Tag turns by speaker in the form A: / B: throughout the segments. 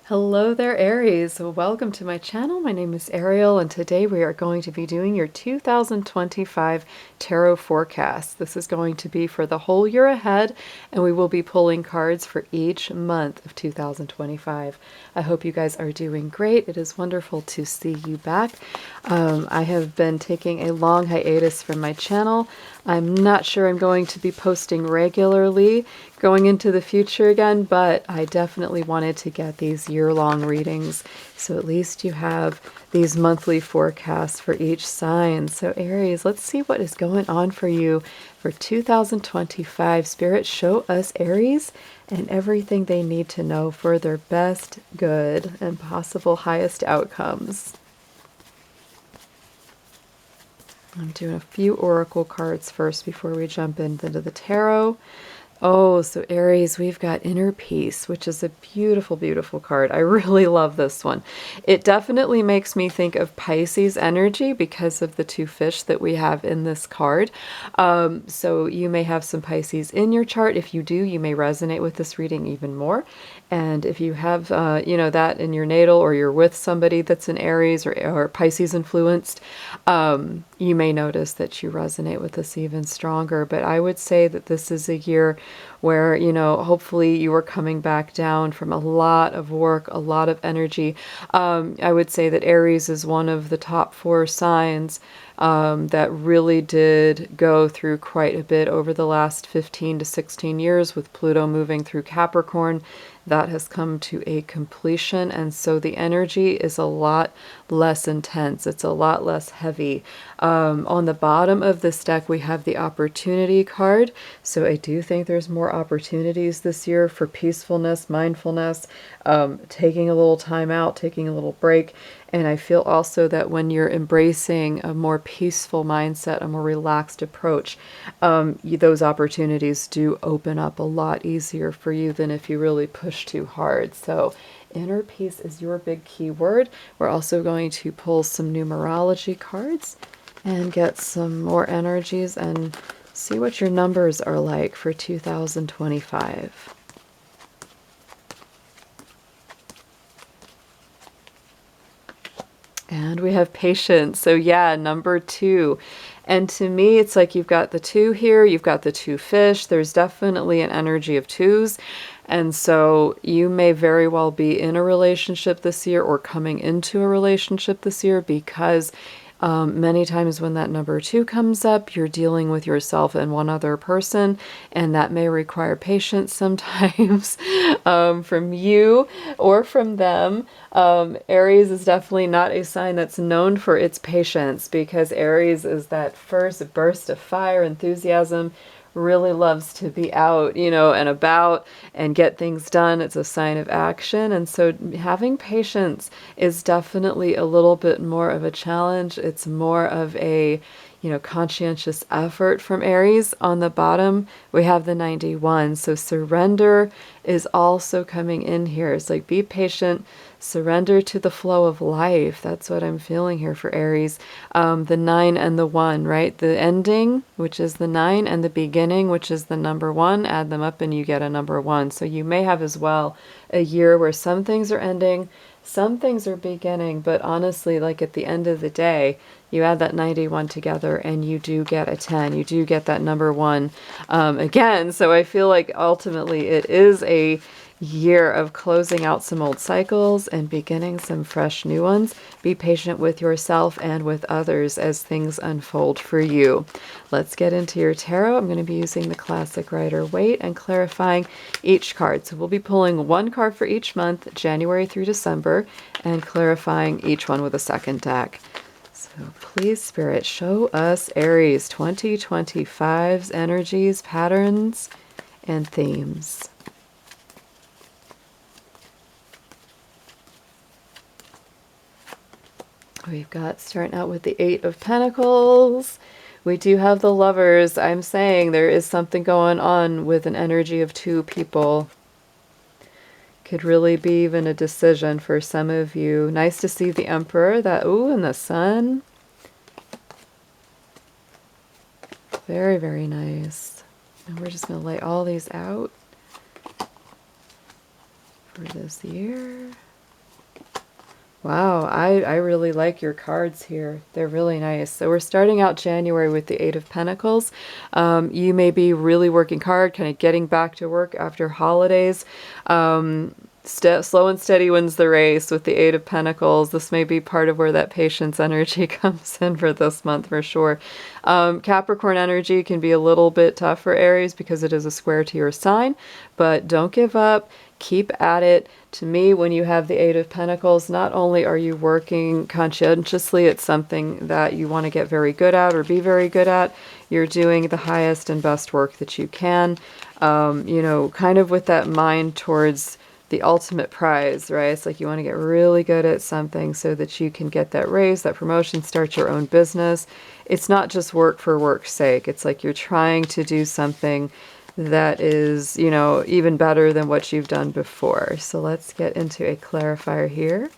A: Hello there, Aries. Welcome to my channel. My name is Ariel, and today we are going to be doing your 2025 tarot forecast. This is going to be for the whole year ahead, and we will be pulling cards for each month of 2025. I hope you guys are doing great. It is wonderful to see you back. I have been taking a long hiatus from my channel. I'm not sure I'm going to be posting regularly going into the future again, but I definitely wanted to get these year-long readings, so at least you have these monthly forecasts for each sign. So Aries, let's see what is going on for you for 2025. Spirit, show us Aries and everything they need to know for their best good and possible highest outcomes. I'm doing a few oracle cards first before we jump into the tarot. Oh, so Aries, we've got Inner Peace, which is a beautiful, beautiful card. I really love this one. It definitely makes me think of Pisces energy because of the two fish that we have in this card. So you may have some Pisces in your chart. If you do, you may resonate with this reading even more. And if you have, that in your natal, or you're with somebody that's an Aries or Pisces influenced, you may notice that you resonate with this even stronger. But I would say that this is a year where, hopefully you are coming back down from a lot of work, a lot of energy. I would say that Aries is one of the top 4 signs that really did go through quite a bit over the last 15 to 16 years with Pluto moving through Capricorn. That has come to a completion, and so the energy is a lot less intense. It's a lot less heavy. On the bottom of this deck, we have the opportunity card. So I do think there's more opportunities this year for peacefulness, mindfulness, taking a little time out, taking a little break. And I feel also that when you're embracing a more peaceful mindset, a more relaxed approach, those opportunities do open up a lot easier for you than if you really push too hard. So inner peace is your big key word. We're also going to pull some numerology cards and get some more energies and see what your numbers are like for 2025. And we have patience. So yeah, number 2. And to me, it's like you've got the 2 here, you've got the 2 fish. There's definitely an energy of 2s. And so you may very well be in a relationship this year or coming into a relationship this year, because many times when that number 2 comes up, you're dealing with yourself and one other person, and that may require patience sometimes from you or from them. Aries is definitely not a sign that's known for its patience, because Aries is that first burst of fire, enthusiasm, really loves to be out, and about and get things done. It's a sign of action. And so having patience is definitely a little bit more of a challenge. It's more of a, conscientious effort from Aries. On the bottom, we have the 91. So surrender is also coming in here. It's like, be patient, surrender to the flow of life. That's what I'm feeling here for Aries. The 9 and the 1, right? The ending, which is the 9, and the beginning, which is the number 1. Add them up and you get a number 1. So you may have as well a year where some things are ending, some things are beginning, but honestly, like at the end of the day, you add that 91 together and you do get a 10. You do get that number 1 again. So I feel like ultimately it is a year of closing out some old cycles and beginning some fresh new ones. Be patient with yourself and with others as things unfold for you. Let's get into your tarot. I'm going to be using the classic Rider-Waite and clarifying each card. So we'll be pulling 1 card for each month, January through December, and clarifying each one with a second deck. So please, Spirit, show us Aries 2025's energies, patterns, and themes. We've got, starting out with the 8 of Pentacles. We do have the Lovers. I'm saying there is something going on with an energy of 2 people. Could really be even a decision for some of you. Nice to see the Emperor, that, ooh, and the Sun. Very, very nice. And we're just going to lay all these out for this year. Wow, I really like your cards here. They're really nice. So we're starting out January with the Eight of Pentacles. You may be really working hard, kind of getting back to work after holidays. Slow and steady wins the race with the Eight of Pentacles. This may be part of where that patience energy comes in for this month for sure. Capricorn energy can be a little bit tough for Aries because it is a square to your sign, but don't give up. Keep at it. To me, when you have the Eight of Pentacles, not only are you working conscientiously at something that you want to get very good at or be very good at, you're doing the highest and best work that you can, kind of with that mind towards the ultimate prize, right? It's like you want to get really good at something so that you can get that raise, that promotion, start your own business. It's not just work for work's sake. It's like you're trying to do something that is, even better than what you've done before. So let's get into a clarifier here.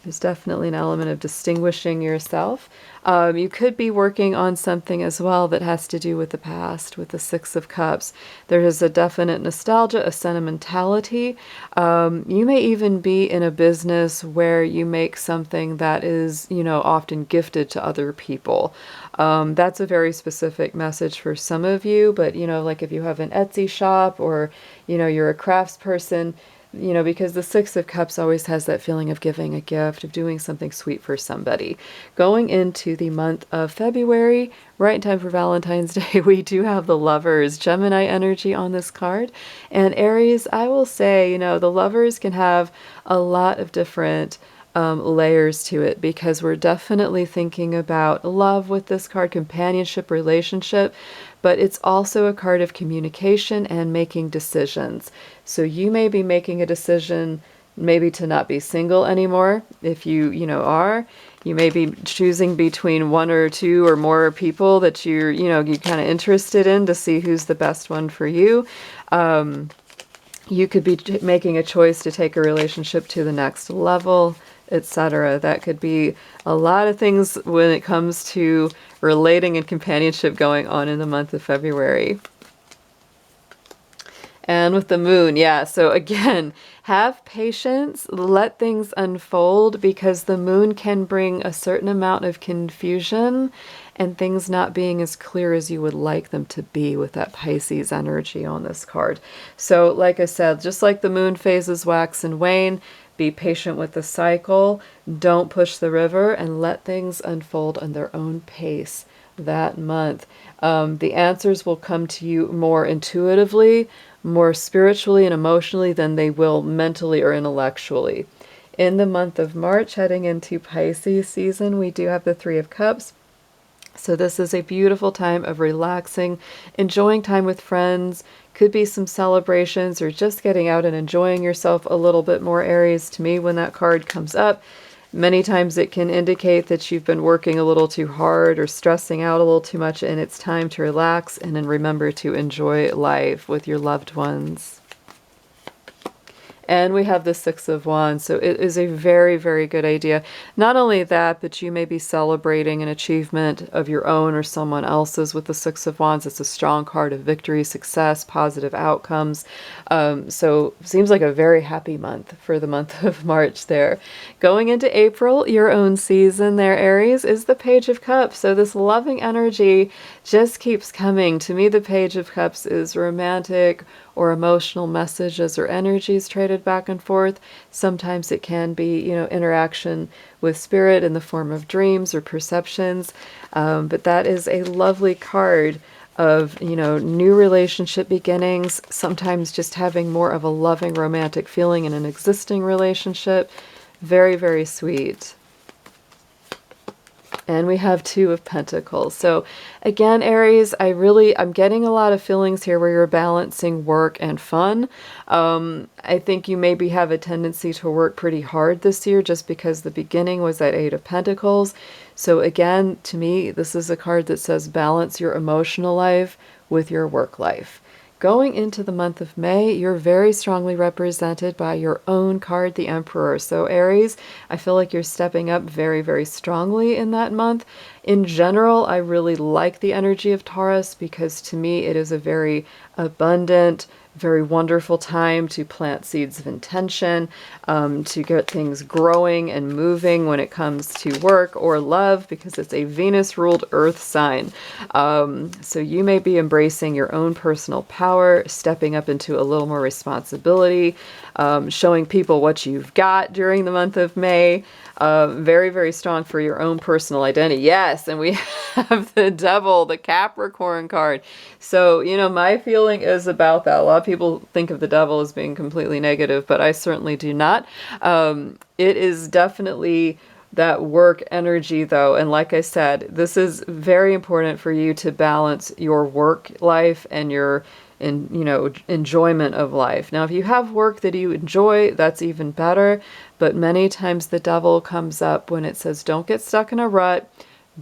A: There's definitely an element of distinguishing yourself. You could be working on something as well that has to do with the past, with the Six of Cups. There is a definite nostalgia, a sentimentality. You may even be in a business where you make something that is, often gifted to other people. That's a very specific message for some of you, but, like if you have an Etsy shop or, you're a craftsperson, because the Six of Cups always has that feeling of giving a gift, of doing something sweet for somebody. Going into the month of February, right in time for Valentine's Day, we do have the Lovers, Gemini energy on this card. And Aries, I will say, the Lovers can have a lot of different layers to it because we're definitely thinking about love with this card, companionship, relationship, but it's also a card of communication and making decisions. So you may be making a decision maybe to not be single anymore. If you are, you may be choosing between one or two or more people that you're kind of interested in to see who's the best one for you. You could be making a choice to take a relationship to the next level, etc. That could be a lot of things when it comes to relating and companionship going on in the month of February. And with the moon, yeah, so again, have patience, let things unfold because the moon can bring a certain amount of confusion and things not being as clear as you would like them to be with that Pisces energy on this card. So like I said, just like the moon phases wax and wane, be patient with the cycle, don't push the river, and let things unfold on their own pace that month. The answers will come to you more intuitively, more spiritually and emotionally than they will mentally or intellectually. In the month of March, heading into Pisces season, we do have the Three of Cups. So this is a beautiful time of relaxing, enjoying time with friends, could be some celebrations or just getting out and enjoying yourself a little bit more, Aries. To me, when that card comes up, many times it can indicate that you've been working a little too hard or stressing out a little too much, and it's time to relax and then remember to enjoy life with your loved ones. And we have the Six of Wands, so it is a very, very good idea. Not only that, but you may be celebrating an achievement of your own or someone else's with the Six of Wands. It's a strong card of victory, success, positive outcomes. So seems like a very happy month for the month of March there. Going into April, your own season there, Aries, is the Page of Cups. So this loving energy just keeps coming. To me, the Page of Cups is romantic or emotional messages or energies traded back and forth. Sometimes it can be, interaction with spirit in the form of dreams or perceptions. But that is a lovely card of, new relationship beginnings, sometimes just having more of a loving romantic feeling in an existing relationship. Very, very sweet. And we have Two of Pentacles. So again, Aries, I'm getting a lot of feelings here where you're balancing work and fun. I think you maybe have a tendency to work pretty hard this year just because the beginning was that Eight of Pentacles. So again, to me, this is a card that says balance your emotional life with your work life. Going into the month of May, you're very strongly represented by your own card, the Emperor. So Aries, I feel like you're stepping up very, very strongly in that month. In general, I really like the energy of Taurus because to me it is a very abundant, very wonderful time to plant seeds of intention, to get things growing and moving when it comes to work or love, because it's a Venus-ruled earth sign. So you may be embracing your own personal power, stepping up into a little more responsibility, showing people what you've got during the month of May. Very, very strong for your own personal identity. Yes, and we have the Devil, the Capricorn card. So, my feeling is about that. A lot of people think of the Devil as being completely negative, but I certainly do not. It is definitely that work energy, though. And like I said, this is very important for you to balance your work life and your enjoyment of life. Now, if you have work that you enjoy, that's even better. But many times the Devil comes up when it says, don't get stuck in a rut.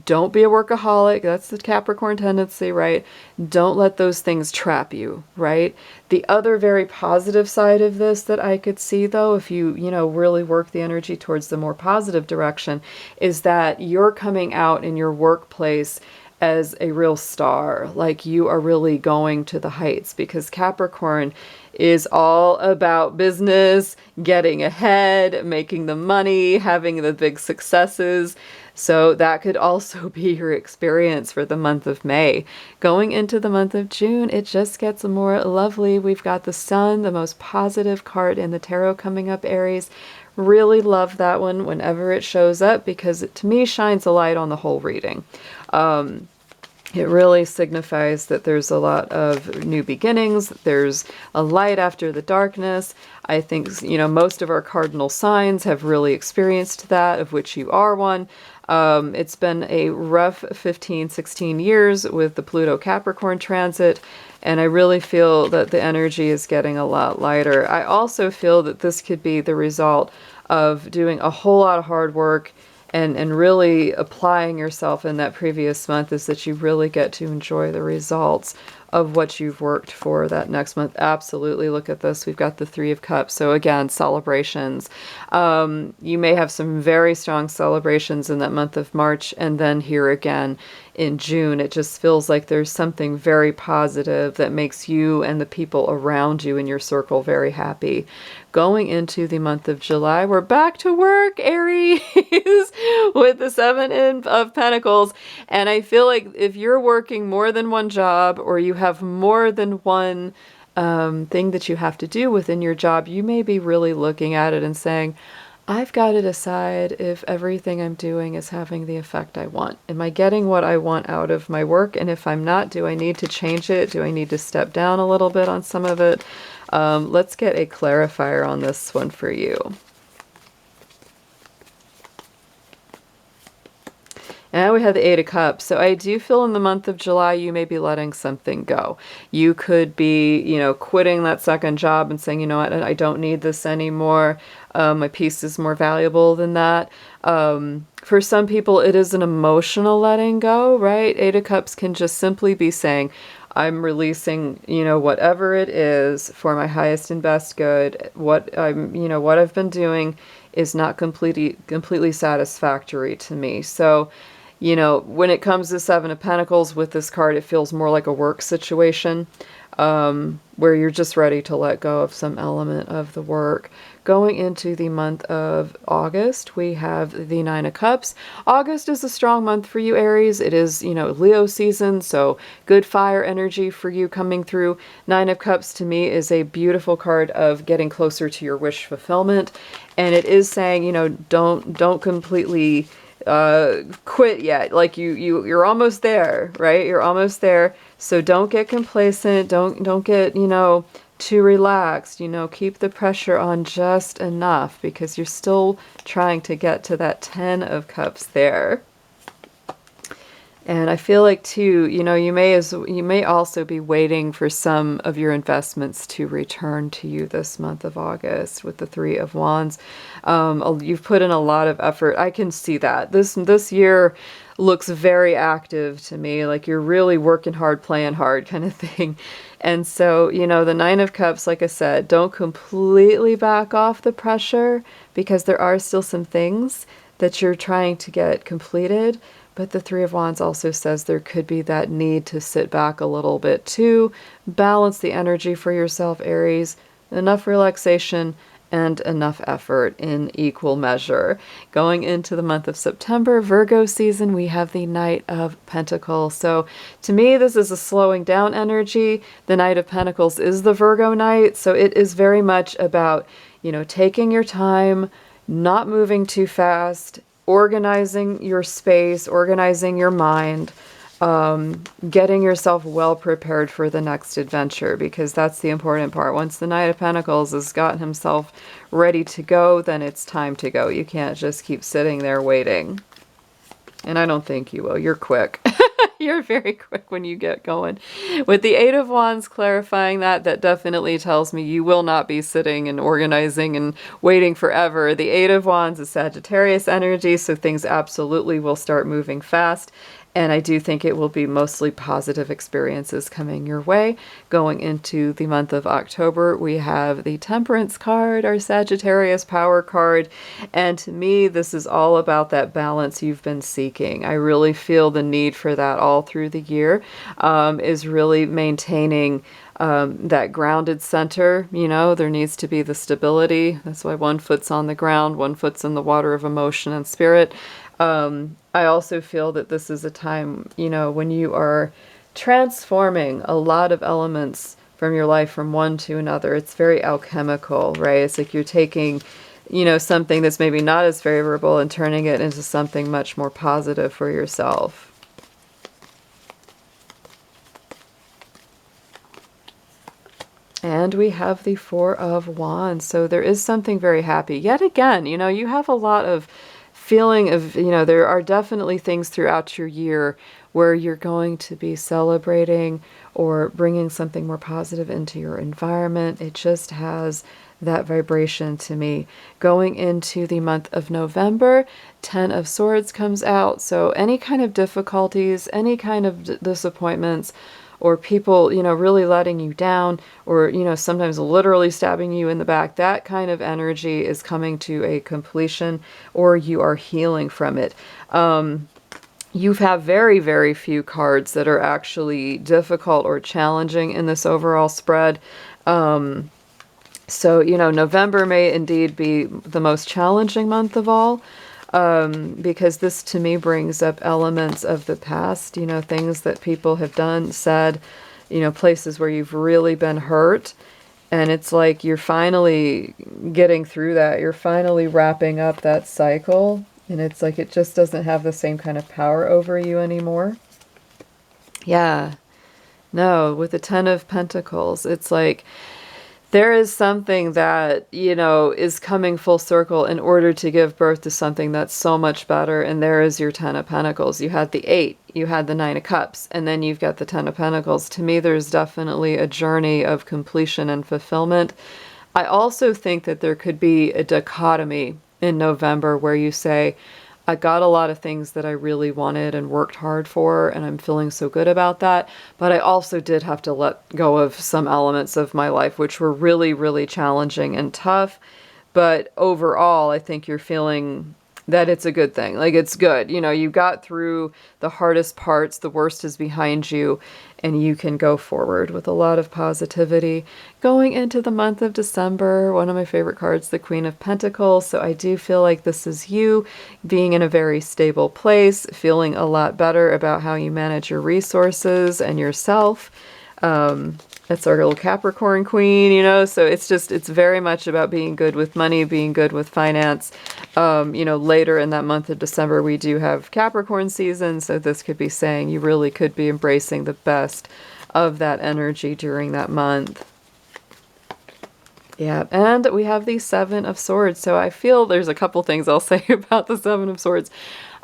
A: Don't be a workaholic. That's the Capricorn tendency, right? Don't let those things trap you, right? The other very positive side of this that I could see, though, if you, really work the energy towards the more positive direction, is that you're coming out in your workplace as a real star, like you are really going to the heights, because Capricorn is all about business, getting ahead, making the money, having the big successes. So that could also be your experience for the month of May. Going into the month of June, it just gets more lovely. We've got the Sun, the most positive card in the tarot, coming up, Aries. Really love that one whenever it shows up, because it, to me, shines a light on the whole reading. It really signifies that there's a lot of new beginnings. There's a light after the darkness. I think, most of our cardinal signs have really experienced that, of which you are one. It's been a rough 15, 16 years with the Pluto Capricorn transit, and I really feel that the energy is getting a lot lighter. I also feel that this could be the result of doing a whole lot of hard work and really applying yourself in that previous month, is that you really get to enjoy the results of what you've worked for that next month. Absolutely. Look at this. We've got the Three of Cups. So again, celebrations. You may have some very strong celebrations in that month of March, and then here again in June. It just feels like there's something very positive that makes you and the people around you in your circle very happy. Going into the month of July, we're back to work, Aries, with the Seven of Pentacles. And I feel like if you're working more than one job, or you have more than one thing that you have to do within your job, you may be really looking at it and saying, I've got to decide if everything I'm doing is having the effect I want. Am I getting what I want out of my work? And if I'm not, do I need to change it? Do I need to step down a little bit on some of it? Let's get a clarifier on this one for you. And we have the Eight of Cups. So I do feel in the month of July, you may be letting something go. You could be, quitting that second job and saying, you know what, I don't need this anymore. My peace is more valuable than that. For some people, it is an emotional letting go, right? Eight of Cups can just simply be saying, I'm releasing, whatever it is for my highest and best good. What I've been doing is not completely satisfactory to me. So, when it comes to Seven of Pentacles with this card, it feels more like a work situation, where you're just ready to let go of some element of the work. Going into the month of August, we have the Nine of Cups. August is a strong month for you, Aries. It is, Leo season, so good fire energy for you coming through. Nine of Cups to me is a beautiful card of getting closer to your wish fulfillment. And it is saying, don't completely quit yet. Like you're almost there, right? You're almost there. So don't get complacent. Don't get, too relaxed. Keep the pressure on just enough, because you're still trying to get to that 10 of Cups there. And I feel like too, you may also be waiting for some of your investments to return to you this month of August with the Three of Wands. You've put in a lot of effort. I can see that. This year looks very active to me, like you're really working hard, playing hard kind of thing. And so, the Nine of Cups, like I said, don't completely back off the pressure, because there are still some things that you're trying to get completed. But the Three of Wands also says there could be that need to sit back a little bit too, balance the energy for yourself, Aries, enough relaxation and enough effort in equal measure. Going into the month of September, Virgo season, we have the Knight of Pentacles. So to me, this is a slowing down energy. The Knight of Pentacles is the Virgo Knight. So it is very much about, taking your time, not moving too fast, organizing your space, organizing your mind, getting yourself well prepared for the next adventure, because that's the important part. Once the Knight of Pentacles has gotten himself ready to go, then it's time to go. You can't just keep sitting there waiting. And I don't think you will. You're quick. You're very quick when you get going. With the Eight of Wands clarifying that definitely tells me you will not be sitting and organizing and waiting forever. The Eight of Wands is Sagittarius energy, so things absolutely will start moving fast. And I do think it will be mostly positive experiences coming your way. Going into the month of October, we have the Temperance card, our Sagittarius power card. And to me, this is all about that balance you've been seeking. I really feel the need for that all through the year, is really maintaining that grounded center. There needs to be the stability. That's why one foot's on the ground, one foot's in the water of emotion and spirit. I also feel that this is a time, when you are transforming a lot of elements from your life from one to another. It's very alchemical, right? It's like you're taking, something that's maybe not as favorable and turning it into something much more positive for yourself. And we have the Four of Wands. So there is something very happy. Yet again, you have a lot of feeling of, there are definitely things throughout your year where you're going to be celebrating or bringing something more positive into your environment. It just has that vibration to me. Going into the month of November, Ten of Swords comes out. So any kind of difficulties, any kind of disappointments, or people, really letting you down, or, sometimes literally stabbing you in the back, that kind of energy is coming to a completion, or you are healing from it. You have very, very few cards that are actually difficult or challenging in this overall spread. So, November may indeed be the most challenging month of all. Because this to me brings up elements of the past, things that people have done, said, places where you've really been hurt. And it's like you're finally getting through that. You're finally wrapping up that cycle. And it's like it just doesn't have the same kind of power over you anymore. Yeah. No, with the Ten of Pentacles, it's like there is something that, is coming full circle in order to give birth to something that's so much better. And there is your Ten of Pentacles. You had the Eight, you had the Nine of Cups, and then you've got the Ten of Pentacles. To me, there's definitely a journey of completion and fulfillment. I also think that there could be a dichotomy in November where you say, I got a lot of things that I really wanted and worked hard for, and I'm feeling so good about that. But I also did have to let go of some elements of my life, which were really, really challenging and tough. But overall, I think you're feeling that it's a good thing. Like, it's good. You got through the hardest parts, the worst is behind you, and you can go forward with a lot of positivity. Going into the month of December, one of my favorite cards, the Queen of Pentacles. So I do feel like this is you being in a very stable place, feeling a lot better about how you manage your resources and yourself. That's our little Capricorn queen, so it's very much about being good with money, being good with finance. Later in that month of December, we do have Capricorn season. So this could be saying you really could be embracing the best of that energy during that month. Yeah, and we have the Seven of Swords. So I feel there's a couple things I'll say about the Seven of Swords.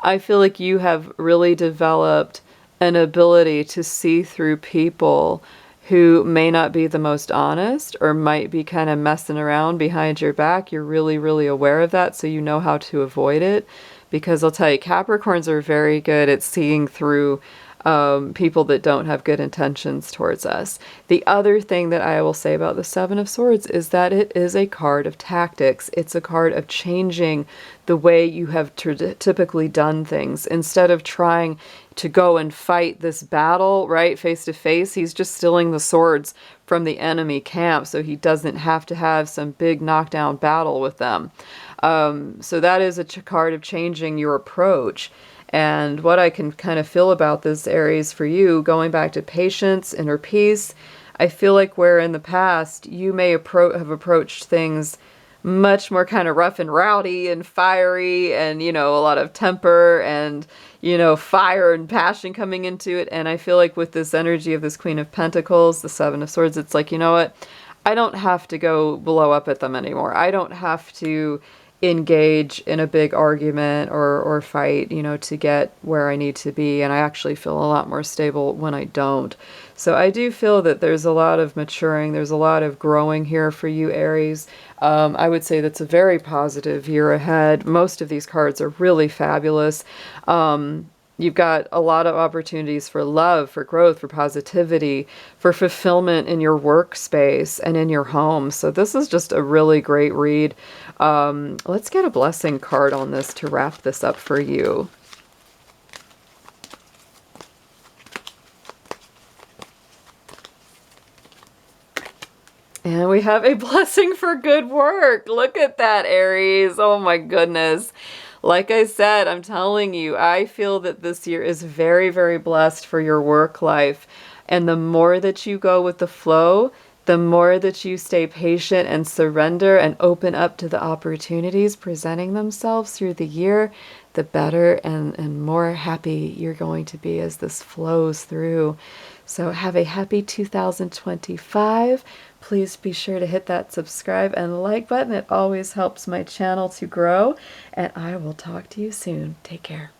A: I feel like you have really developed an ability to see through people who may not be the most honest or might be kind of messing around behind your back. You're really, really aware of that, so you know how to avoid it. Because I'll tell you, Capricorns are very good at seeing through people that don't have good intentions towards us. The other thing that I will say about the Seven of Swords is that it is a card of tactics. It's a card of changing the way you have typically done things. Instead of trying to go and fight this battle, right, face to face, he's just stealing the swords from the enemy camp so he doesn't have to have some big knockdown battle with them. So that is a card of changing your approach. And what I can kind of feel about this, Aries, for you, going back to patience, inner peace, I feel like where in the past you may have approached things much more kind of rough and rowdy and fiery and, you know, a lot of temper and, you know, fire and passion coming into it. And I feel like with this energy of this Queen of Pentacles, the Seven of Swords, it's like, you know what? I don't have to go blow up at them anymore. I don't have to engage in a big argument or fight, you know, to get where I need to be. And I actually feel a lot more stable when I don't. So I do feel that there's a lot of maturing. There's a lot of growing here for you, Aries. I would say that's a very positive year ahead. Most of these cards are really fabulous. You've got a lot of opportunities for love, for growth, for positivity, for fulfillment in your workspace and in your home. So this is just a really great read. Let's get a blessing card on this to wrap this up for you. And we have a blessing for good work. Look at that, Aries. Oh my goodness. Like I said, I'm telling you, I feel that this year is very, very blessed for your work life. And the more that you go with the flow, the more that you stay patient and surrender and open up to the opportunities presenting themselves through the year, the better and more happy you're going to be as this flows through. So have a happy 2025. Please be sure to hit that subscribe and like button. It always helps my channel to grow. And I will talk to you soon. Take care.